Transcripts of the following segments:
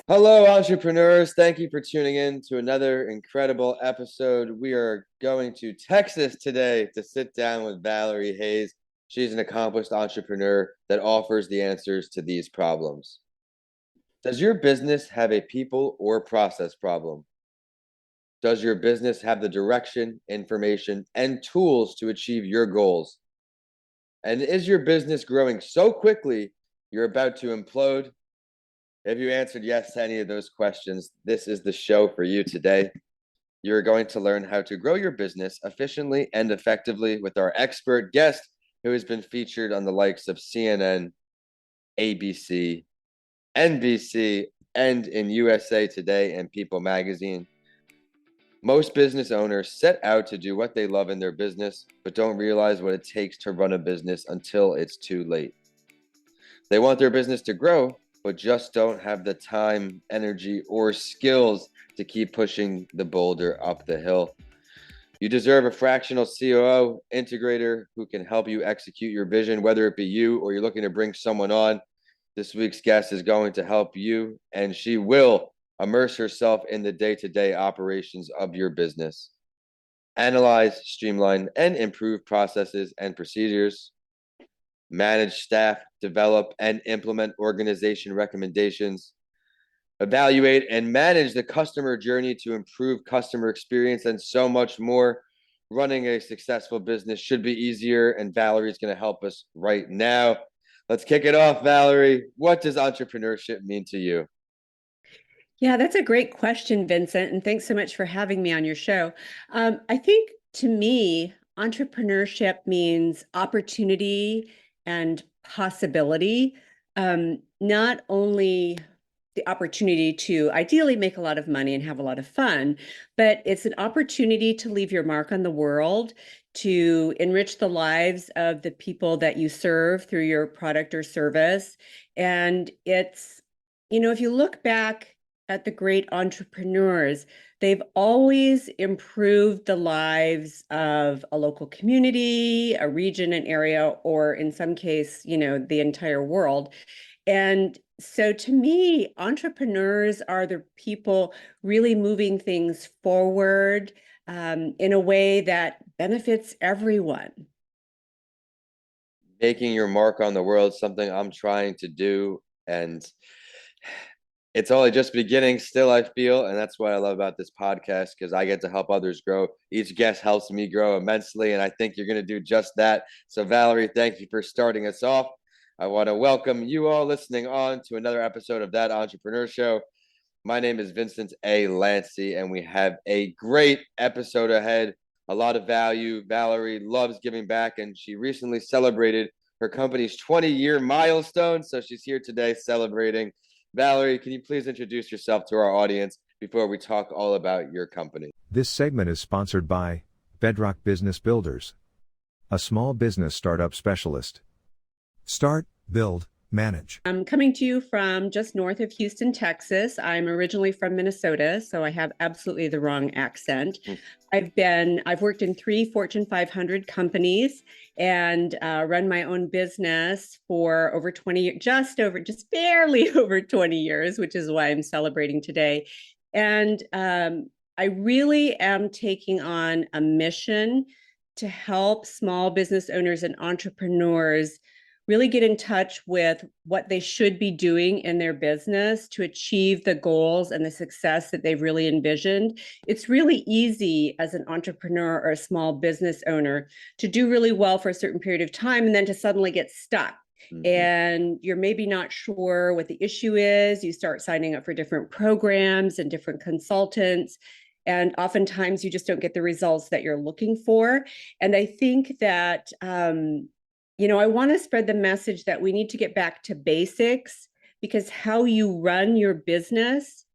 Hello, entrepreneurs. Thank you for tuning in to another incredible episode. We are going to Texas today to sit down with Valerie Hayes. She's an accomplished entrepreneur that offers the answers to these problems. Does your business have a people or process problem? Does your business have the direction, information, and tools to achieve your goals? And is your business growing so quickly you're about to implode? If you answered yes to any of those questions, this is the show for you today. You're going to learn how to grow your business efficiently and effectively with our expert guest who has been featured on the likes of CNN, ABC, NBC, and in USA Today and People Magazine. Most business owners set out to do what they love in their business, but don't realize what it takes to run a business until it's too late. They want their business to grow, but just don't have the time, energy, or skills to keep pushing the boulder up the hill. You deserve a fractional COO integrator who can help you execute your vision, whether it be you or you're looking to bring someone on. This week's guest is going to help you, and she will immerse herself in the day-to-day operations of your business. Analyze, streamline, and improve processes and procedures, manage staff, develop and implement organization recommendations, evaluate and manage the customer journey to improve customer experience, and so much more. Running a successful business should be easier, and Valerie's going to help us right now. Let's kick it off, Valerie. What does entrepreneurship mean to you? Yeah, that's a great question, Vincent. And thanks so much for having me on your show. I think to me, entrepreneurship means opportunity and possibility. Not only the opportunity to ideally make a lot of money and have a lot of fun, but it's an opportunity to leave your mark on the world, to enrich the lives of the people that you serve through your product or service. And if you look back at the great entrepreneurs, they've always improved the lives of a local community, a region, an area, or in some case, the entire world. And so to me, entrepreneurs are the people really moving things forward in a way that benefits everyone. Making your mark on the world, something I'm trying to do. And it's only just beginning still, I feel. And that's what I love about this podcast because I get to help others grow. Each guest helps me grow immensely. And I think you're going to do just that. So, Valerie, thank you for starting us off. I want to welcome you all listening on to another episode of That Entrepreneur Show. My name is Vincent A. Lancy, and we have a great episode ahead. A lot of value. Valerie loves giving back, and she recently celebrated her company's 20-year milestone. So she's here today celebrating. Valerie, can you please introduce yourself to our audience before we talk all about your company? This segment is sponsored by Bedrock Business Builders, a small business startup specialist. Start, build, manage. I'm coming to you from just north of Houston, Texas. I'm originally from Minnesota, so I have absolutely the wrong accent. I've worked in 3 Fortune 500 companies and run my own business for over 20 years, just barely over 20 years, which is why I'm celebrating today. And I really am taking on a mission to help small business owners and entrepreneurs really get in touch with what they should be doing in their business to achieve the goals and the success that they've really envisioned. It's really easy as an entrepreneur or a small business owner to do really well for a certain period of time and then to suddenly get stuck. And you're maybe not sure what the issue is. You start signing up for different programs and different consultants. And oftentimes you just don't get the results that you're looking for. And I think that I want to spread the message that we need to get back to basics because how you run your business,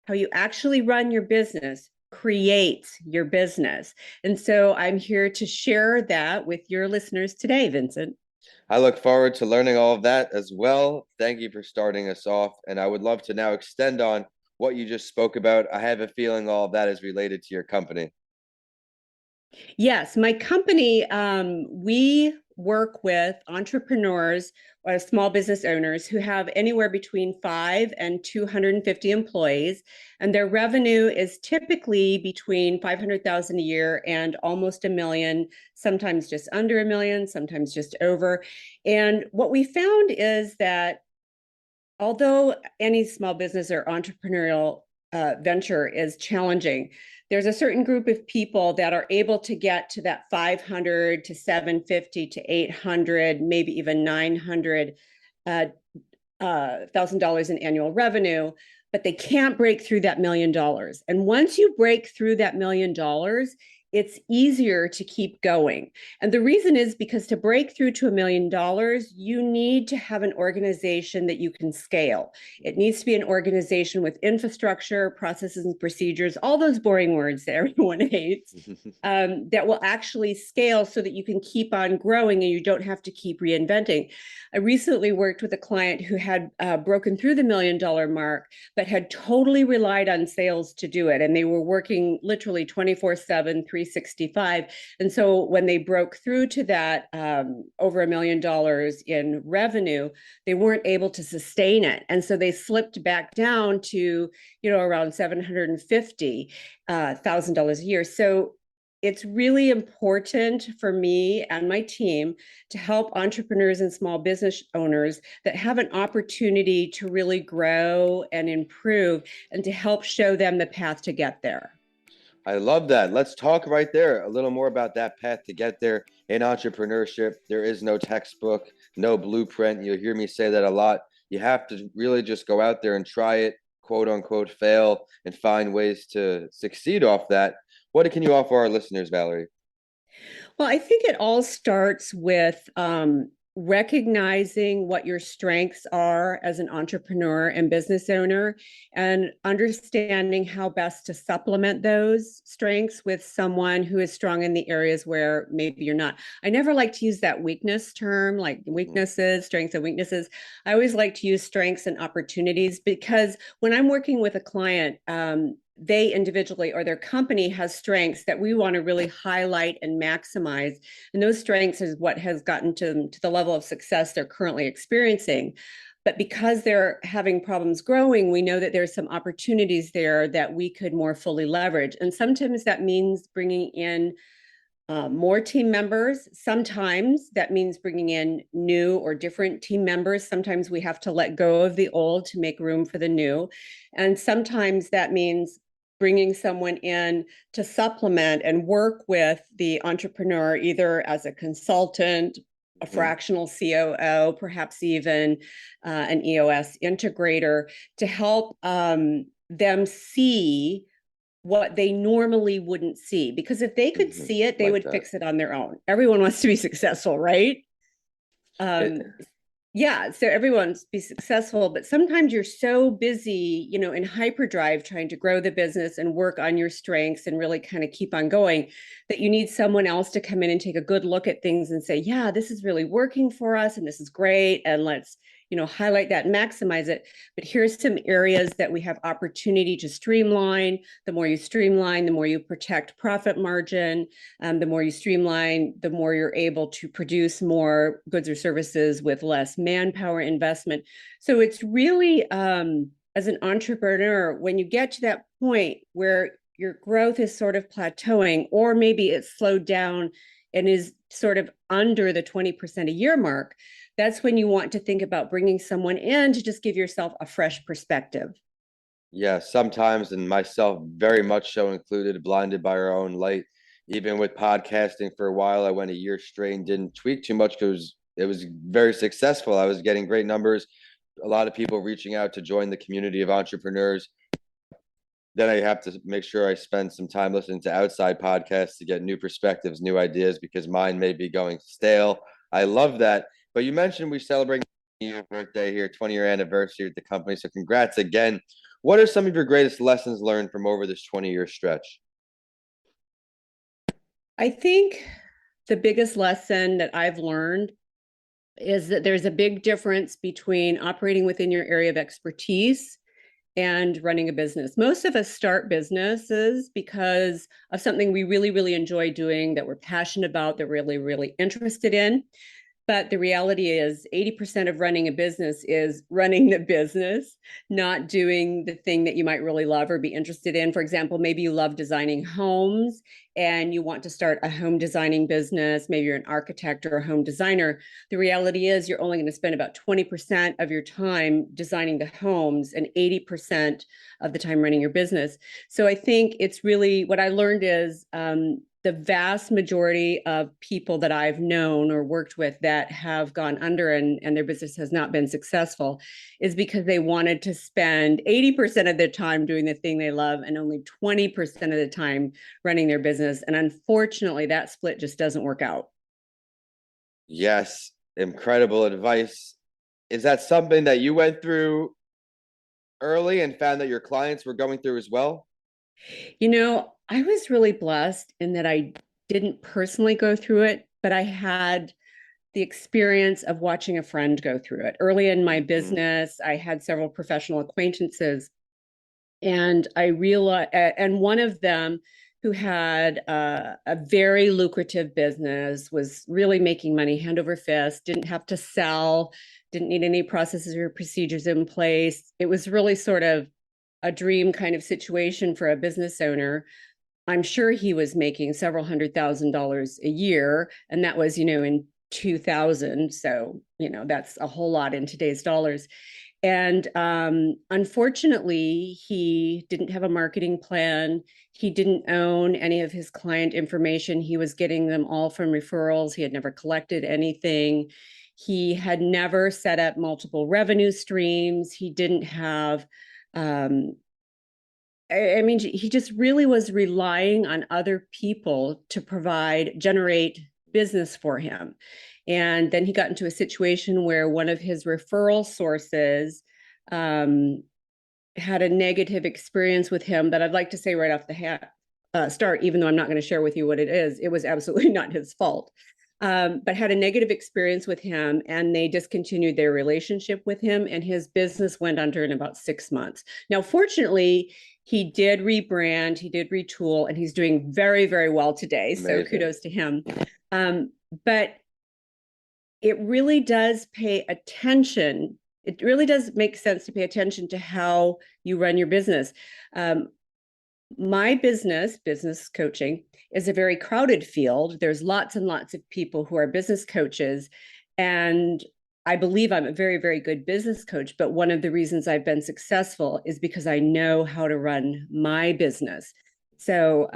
how you actually run your business creates your business. And so I'm here to share that with your listeners today, Vincent. I look forward to learning all of that as well. Thank you for starting us off. And I would love to now extend on what you just spoke about. I have a feeling all of that is related to your company. Yes, my company, we work with entrepreneurs or small business owners who have anywhere between 5 and 250 employees, and their revenue is typically between 500,000 a year and almost a million, sometimes just under a million, sometimes just over. And what we found is that although any small business or entrepreneurial venture is challenging, there's a certain group of people that are able to get to that 500 to 750 to 800, maybe even 900 $1,000 in annual revenue, but they can't break through that $1 million. And once you break through that $1 million, it's easier to keep going. And the reason is because to break through to $1 million, you need to have an organization that you can scale. It needs to be an organization with infrastructure, processes and procedures, all those boring words that everyone hates, that will actually scale so that you can keep on growing and you don't have to keep reinventing. I recently worked with a client who had broken through the $1 million mark, but had totally relied on sales to do it. And they were working literally 24/7, 365. And so when they broke through to that over $1 million in revenue, they weren't able to sustain it. And so they slipped back down to, around $750,000 a year. So it's really important for me and my team to help entrepreneurs and small business owners that have an opportunity to really grow and improve, and to help show them the path to get there. I love that. Let's talk right there a little more about that path to get there. In entrepreneurship, there is no textbook, no blueprint. You'll hear me say that a lot. You have to really just go out there and try it, quote unquote, fail, and find ways to succeed off that. What can you offer our listeners, Valerie? Well, I think it all starts with recognizing what your strengths are as an entrepreneur and business owner, and understanding how best to supplement those strengths with someone who is strong in the areas where maybe you're not. I never like to use that weakness term, like weaknesses, strengths and weaknesses. I always like to use strengths and opportunities, because when I'm working with a client, they individually or their company has strengths that we want to really highlight and maximize. And those strengths is what has gotten to the level of success they're currently experiencing. But because they're having problems growing, we know that there's some opportunities there that we could more fully leverage. And sometimes that means bringing in more team members. Sometimes that means bringing in new or different team members. Sometimes we have to let go of the old to make room for the new. And sometimes that means bringing someone in to supplement and work with the entrepreneur, either as a consultant, a fractional COO, perhaps even an EOS integrator, to help them see what they normally wouldn't see. Because if they could see it, they would fix it on their own. Everyone wants to be successful, right? Yeah, so everyone's be successful, but sometimes you're so busy, in hyperdrive trying to grow the business and work on your strengths and really kind of keep on going, that you need someone else to come in and take a good look at things and say, yeah, this is really working for us and this is great, and let's highlight that and maximize it. But here's some areas that we have opportunity to streamline. The more you streamline, the more you protect profit margin. The more you streamline, the more you're able to produce more goods or services with less manpower investment. So it's really, as an entrepreneur, when you get to that point where your growth is sort of plateauing, or maybe it's slowed down and is sort of under the 20% a year mark, that's when you want to think about bringing someone in to just give yourself a fresh perspective. Yeah, sometimes, and myself very much so included, blinded by our own light. Even with podcasting for a while, I went a year straight and didn't tweak too much because it was very successful. I was getting great numbers, a lot of people reaching out to join the community of entrepreneurs. Then I have to make sure I spend some time listening to outside podcasts to get new perspectives, new ideas, because mine may be going stale. I love that. But you mentioned we celebrate your birthday here, 20-year anniversary at the company. So congrats again. What are some of your greatest lessons learned from over this 20-year stretch? I think the biggest lesson that I've learned is that there's a big difference between operating within your area of expertise and running a business. Most of us start businesses because of something we really, really enjoy doing, that we're passionate about, that we're really, really interested in. But the reality is 80% of running a business is running the business, not doing the thing that you might really love or be interested in. For example, maybe you love designing homes and you want to start a home designing business. Maybe you're an architect or a home designer. The reality is you're only going to spend about 20% of your time designing the homes and 80% of the time running your business. So I think it's really, what I learned is the vast majority of people that I've known or worked with that have gone under and their business has not been successful is because they wanted to spend 80% of their time doing the thing they love and only 20% of the time running their business. And unfortunately, that split just doesn't work out. Yes, incredible advice. Is that something that you went through early and found that your clients were going through as well? You know, I was really blessed in that I didn't personally go through it, but I had the experience of watching a friend go through it. Early in my business, I had several professional acquaintances, and I realized, and one of them who had a very lucrative business, was really making money hand over fist, didn't have to sell, didn't need any processes or procedures in place. It was really sort of a dream kind of situation for a business owner. I'm sure he was making several $100,000 a year, and that was, in 2000. So, that's a whole lot in today's dollars. And unfortunately, he didn't have a marketing plan. He didn't own any of his client information. He was getting them all from referrals. He had never collected anything. He had never set up multiple revenue streams. He didn't have, he just really was relying on other people to generate business for him. And then he got into a situation where one of his referral sources had a negative experience with him that I'd like to say right off the start, even though I'm not going to share with you what it is. It was absolutely not his fault, but had a negative experience with him, and they discontinued their relationship with him, and his business went under in about 6 months. Now, fortunately, he did rebrand, he did retool, and he's doing very, very well today. Amazing. So kudos to him. But it really does pay attention. It really does make sense to pay attention to how you run your business. My business coaching, is a very crowded field. There's lots and lots of people who are business coaches. And I believe I'm a very, very good business coach. But one of the reasons I've been successful is because I know how to run my business. So,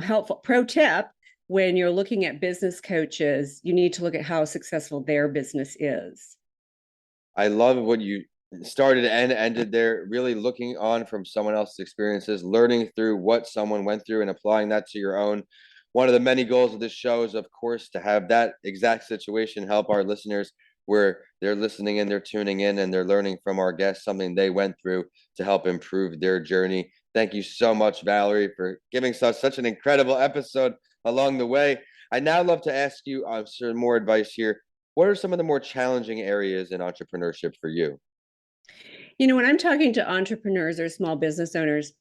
helpful pro tip: when you're looking at business coaches, you need to look at how successful their business is. I love what you started and ended there, really looking on from someone else's experiences, learning through what someone went through and applying that to your own. One of the many goals of this show is, of course, to have that exact situation help our listeners, where they're listening in, they're tuning in, and they're learning from our guests something they went through to help improve their journey. Thank you so much, Valerie, for giving us such an incredible episode along the way. I'd now love to ask you some more advice here. What are some of the more challenging areas in entrepreneurship for you? When I'm talking to entrepreneurs or small business owners,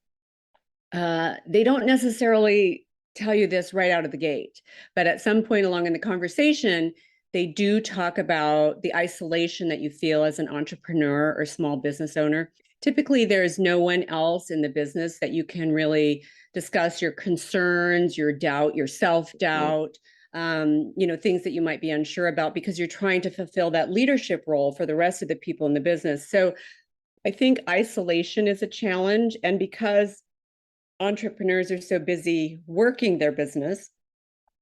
they don't necessarily tell you this right out of the gate, but at some point along in the conversation, they do talk about the isolation that you feel as an entrepreneur or small business owner. Typically, there's no one else in the business that you can really discuss your concerns, your doubt, your self-doubt, things that you might be unsure about, because you're trying to fulfill that leadership role for the rest of the people in the business. So I think isolation is a challenge. And because entrepreneurs are so busy working their business,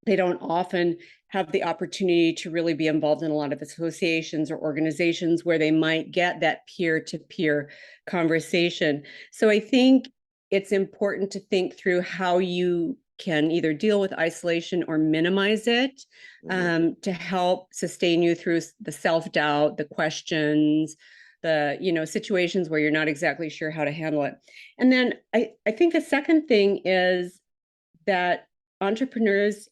they don't often have the opportunity to really be involved in a lot of associations or organizations where they might get that peer-to-peer conversation. So I think it's important to think through how you can either deal with isolation or minimize it, to help sustain you through the self-doubt, the questions, the situations where you're not exactly sure how to handle it. And then I think the second thing is that entrepreneurs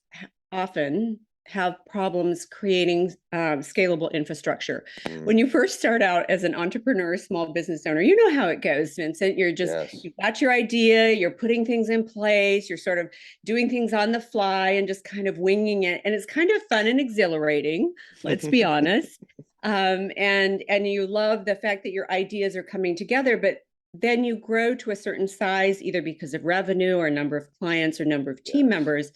often have problems creating scalable infrastructure. Mm, When you first start out as an entrepreneur, small business owner, you know how it goes, Vincent. yes. You've got your idea, you're putting things in place, you're sort of doing things on the fly and just kind of winging it. And it's kind of fun and exhilarating, let's be honest. And you love the fact that your ideas are coming together, but then you grow to a certain size, either because of revenue or number of clients or number of team members.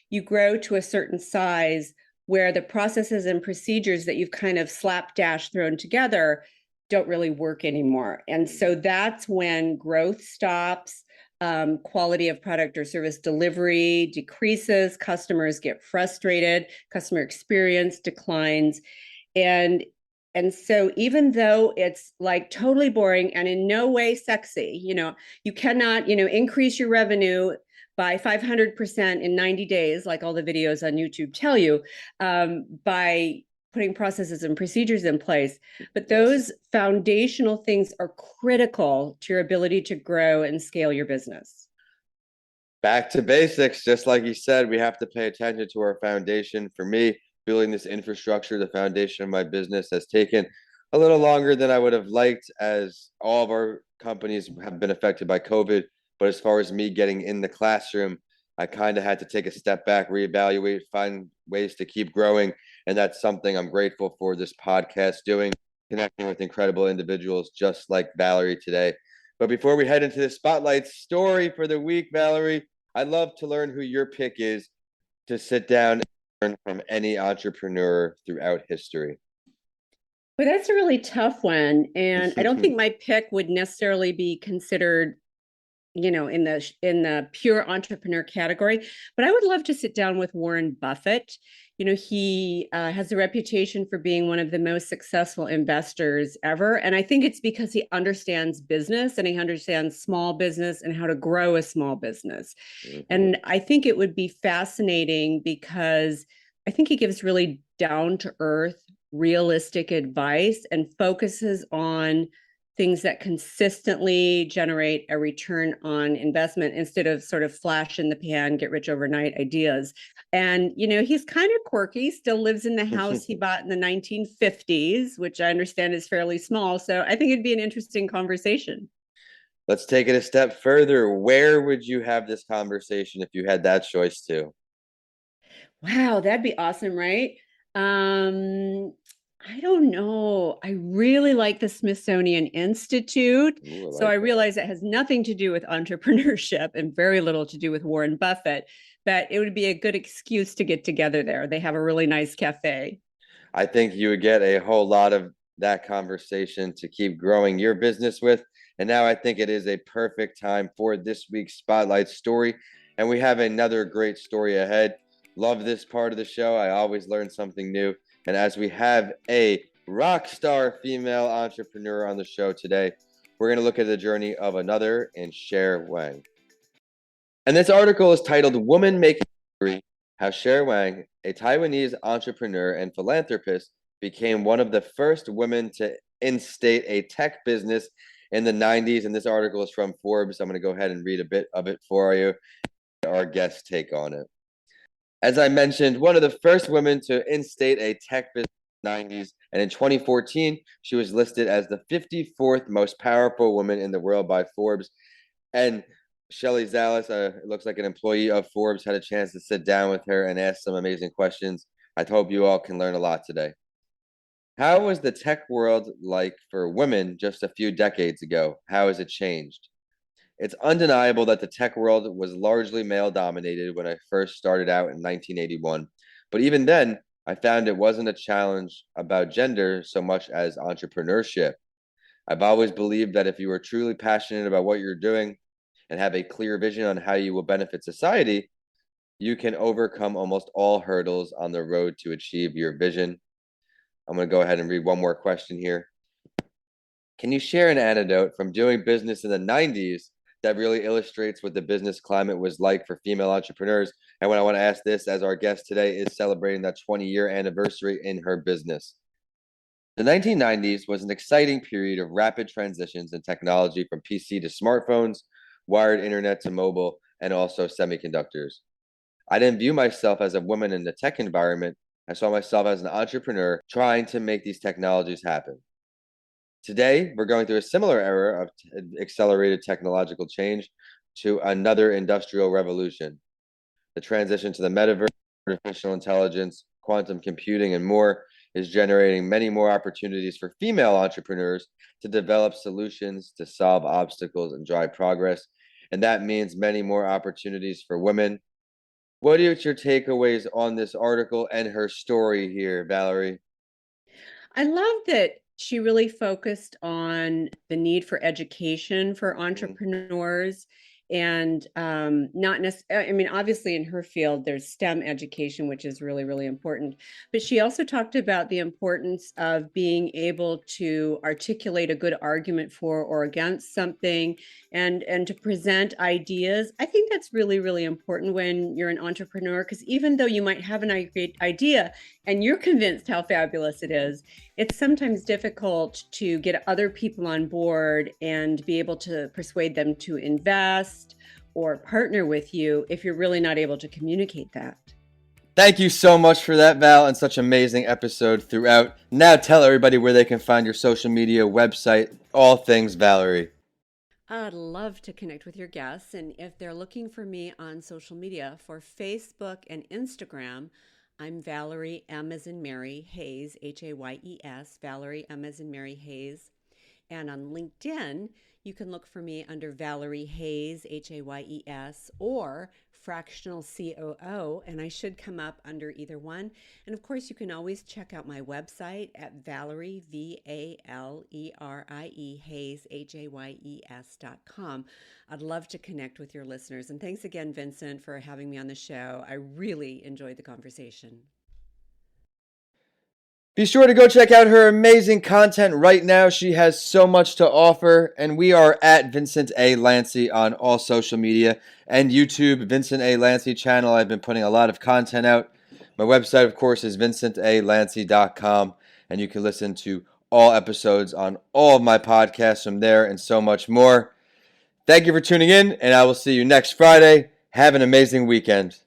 You grow to a certain size where the processes and procedures that you've kind of slapdash thrown together don't really work anymore. And so that's when growth stops, quality of product or service delivery decreases, customers get frustrated, customer experience declines. And so even though it's like totally boring and in no way sexy, you cannot, increase your revenue by 500% in 90 days, like all the videos on YouTube tell you, by putting processes and procedures in place. But those foundational things are critical to your ability to grow and scale your business. Back to basics, just like you said, we have to pay attention to our foundation. For me, building this infrastructure, the foundation of my business, has taken a little longer than I would have liked, as all of our companies have been affected by COVID. But as far as me getting in the classroom, I kind of had to take a step back, reevaluate, find ways to keep growing. And that's something I'm grateful for this podcast doing, connecting with incredible individuals just like Valerie today. But before we head into the spotlight story for the week, Valerie, I'd love to learn who your pick is to sit down and learn from any entrepreneur throughout history. But that's a really tough one. And I don't think my pick would necessarily be considered in the pure entrepreneur category, but I would love to sit down with Warren Buffett. He has a reputation for being one of the most successful investors ever. And I think it's because he understands business and he understands small business and how to grow a small business. Mm-hmm. And I think it would be fascinating because I think he gives really down to earth, realistic advice and focuses on things that consistently generate a return on investment instead of sort of flash in the pan, get rich overnight ideas. And, he's kind of quirky, still lives in the house he bought in the 1950s, which I understand is fairly small. So I think it'd be an interesting conversation. Let's take it a step further. Where would you have this conversation if you had that choice too? Wow, that'd be awesome, right? I don't know. I really like the Smithsonian Institute. Ooh, I realize it has nothing to do with entrepreneurship and very little to do with Warren Buffett, but it would be a good excuse to get together there. They have a really nice cafe. I think you would get a whole lot of that conversation to keep growing your business with. And now I think it is a perfect time for this week's Spotlight story. And we have another great story ahead. Love this part of the show. I always learn something new. And as we have a rock star female entrepreneur on the show today, we're going to look at the journey of another, and Cher Wang. And this article is titled Woman Making History: How Cher Wang, a Taiwanese entrepreneur and philanthropist, became one of the first women to instate a tech business in the 90s. And this article is from Forbes. I'm going to go ahead and read a bit of it for you. Our guest take on it. As I mentioned, one of the first women to instate a tech business in the 90s, and in 2014, she was listed as the 54th most powerful woman in the world by Forbes. And Shelly Zalis, it looks like an employee of Forbes, had a chance to sit down with her and ask some amazing questions. I hope you all can learn a lot today. How was the tech world like for women just a few decades ago? How has it changed? It's undeniable that the tech world was largely male-dominated when I first started out in 1981. But even then, I found it wasn't a challenge about gender so much as entrepreneurship. I've always believed that if you are truly passionate about what you're doing and have a clear vision on how you will benefit society, you can overcome almost all hurdles on the road to achieve your vision. I'm going to go ahead and read one more question here. Can you share an anecdote from doing business in the 90s that really illustrates what the business climate was like for female entrepreneurs? And when I want to ask this, as our guest today is celebrating that 20-year anniversary in her business. The 1990s was an exciting period of rapid transitions in technology, from PC to smartphones, wired internet to mobile, and also semiconductors. I didn't view myself as a woman in the tech environment, I saw myself as an entrepreneur trying to make these technologies happen. Today, we're going through a similar era of accelerated technological change to another industrial revolution. The transition to the metaverse, artificial intelligence, quantum computing, and more is generating many more opportunities for female entrepreneurs to develop solutions to solve obstacles and drive progress. And that means many more opportunities for women. What are your takeaways on this article and her story here, Valerie? I love that she really focused on the need for education for entrepreneurs and not necessarily, I mean, obviously in her field, there's STEM education, which is really, really important. But she also talked about the importance of being able to articulate a good argument for or against something and to present ideas. I think that's really, really important when you're an entrepreneur, because even though you might have an idea and you're convinced how fabulous it is, it's sometimes difficult to get other people on board and be able to persuade them to invest or partner with you if you're really not able to communicate that. Thank you so much for that, Val, and such amazing episode throughout. Now tell everybody where they can find your social media, website, all things Valerie. I'd love to connect with your guests. And if they're looking for me on social media, for Facebook and Instagram, I'm Valerie M as in Mary Hayes, Hayes, Valerie M as in Mary Hayes. And on LinkedIn, you can look for me under Valerie Hayes, Hayes, or Fractional COO, and I should come up under either one. And of course, you can always check out my website at Valerie, Valerie, Hayes, Hayes.com. I'd love to connect with your listeners. And thanks again, Vincent, for having me on the show. I really enjoyed the conversation. Be sure to go check out her amazing content right now. She has so much to offer, and we are at Vincent A. Lancy on all social media and YouTube, Vincent A. Lancy channel. I've been putting a lot of content out. My website, of course, is vincentalancy.com, and you can listen to all episodes on all of my podcasts from there and so much more. Thank you for tuning in, and I will see you next Friday. Have an amazing weekend.